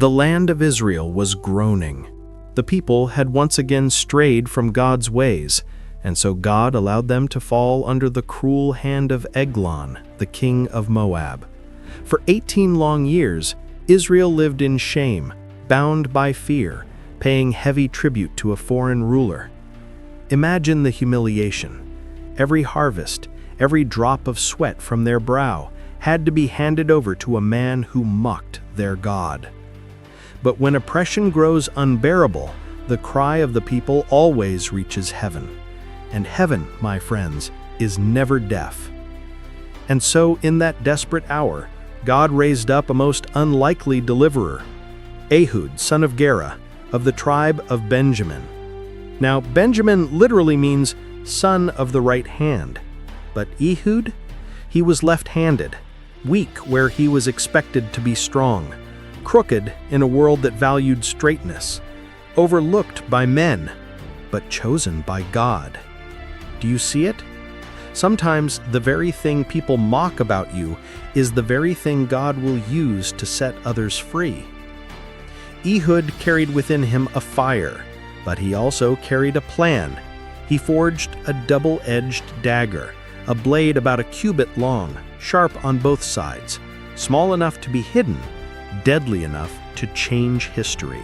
The land of Israel was groaning. The people had once again strayed from God's ways, and so God allowed them to fall under the cruel hand of Eglon, the king of Moab. For 18 long years, Israel lived in shame, bound by fear, paying heavy tribute to a foreign ruler. Imagine the humiliation. Every harvest, every drop of sweat from their brow had to be handed over to a man who mocked their God. But when oppression grows unbearable, the cry of the people always reaches heaven. And heaven, my friends, is never deaf. And so in that desperate hour, God raised up a most unlikely deliverer, Ehud, son of Gera, of the tribe of Benjamin. Now, Benjamin literally means son of the right hand. But Ehud? He was left-handed, weak where he was expected to be strong, crooked in a world that valued straightness, overlooked by men, but chosen by God. Do you see it? Sometimes the very thing people mock about you is the very thing God will use to set others free. Ehud carried within him a fire, but he also carried a plan. He forged a double-edged dagger, a blade about a cubit long, sharp on both sides, small enough to be hidden, deadly enough to change history.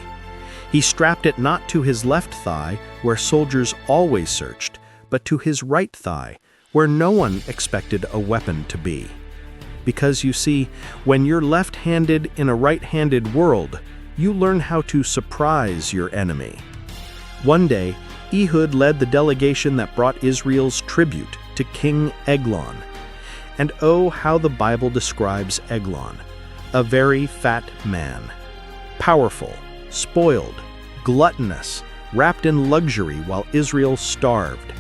He strapped it not to his left thigh, where soldiers always searched, but to his right thigh, where no one expected a weapon to be. Because you see, when you're left-handed in a right-handed world, you learn how to surprise your enemy. One day, Ehud led the delegation that brought Israel's tribute to King Eglon. And oh, how the Bible describes Eglon, a very fat man, powerful, spoiled, gluttonous, wrapped in luxury while Israel starved.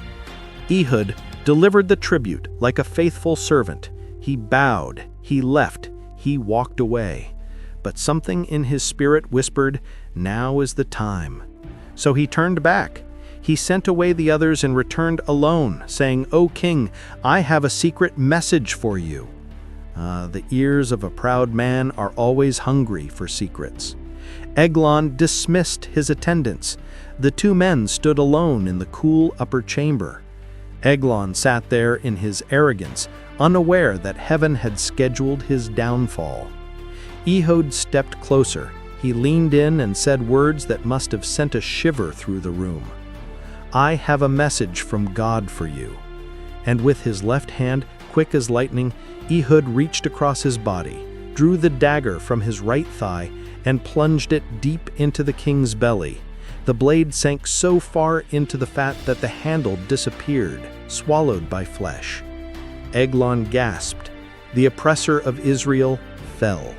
Ehud delivered the tribute like a faithful servant. He bowed, he left, he walked away. But something in his spirit whispered, "Now is the time." So he turned back. He sent away the others and returned alone, saying, "O king, I have a secret message for you." The ears of a proud man are always hungry for secrets. Eglon dismissed his attendants. The two men stood alone in the cool upper chamber. Eglon sat there in his arrogance, unaware that heaven had scheduled his downfall. Ehud stepped closer. He leaned in and said words that must have sent a shiver through the room. "I have a message from God for you." And with his left hand, quick as lightning, Ehud reached across his body, drew the dagger from his right thigh, and plunged it deep into the king's belly. The blade sank so far into the fat that the handle disappeared, swallowed by flesh. Eglon gasped. The oppressor of Israel fell.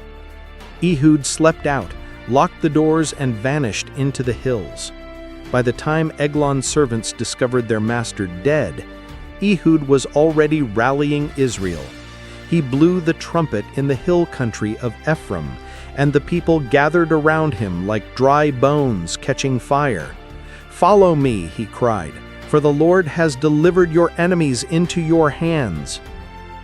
Ehud slept out, locked the doors, and vanished into the hills. By the time Eglon's servants discovered their master dead, Ehud was already rallying Israel. He blew the trumpet in the hill country of Ephraim, and the people gathered around him like dry bones catching fire. "Follow me," he cried, "for the Lord has delivered your enemies into your hands."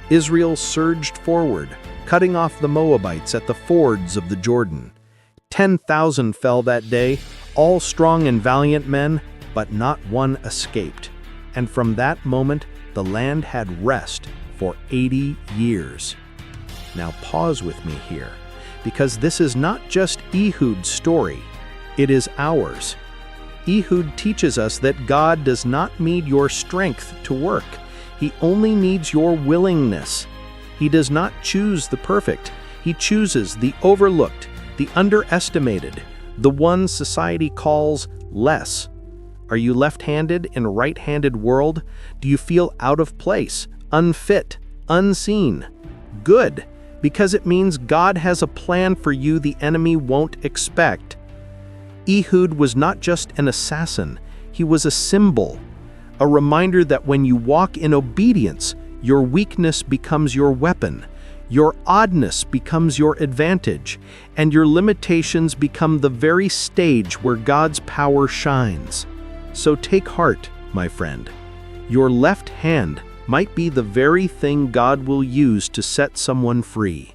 Israel surged forward, cutting off the Moabites at the fords of the Jordan. 10,000 fell that day, all strong and valiant men, but not one escaped. And from that moment, the land had rest for 80 years. Now pause with me here, because this is not just Ehud's story, it is ours. Ehud teaches us that God does not need your strength to work. He only needs your willingness. He does not choose the perfect. He chooses the overlooked, the underestimated, the one society calls less. Are you left-handed in a right-handed world? Do you feel out of place, unfit, unseen? Good, because it means God has a plan for you the enemy won't expect. Ehud was not just an assassin, he was a symbol, a reminder that when you walk in obedience, your weakness becomes your weapon, your oddness becomes your advantage, and your limitations become the very stage where God's power shines. So take heart, my friend. Your left hand might be the very thing God will use to set someone free.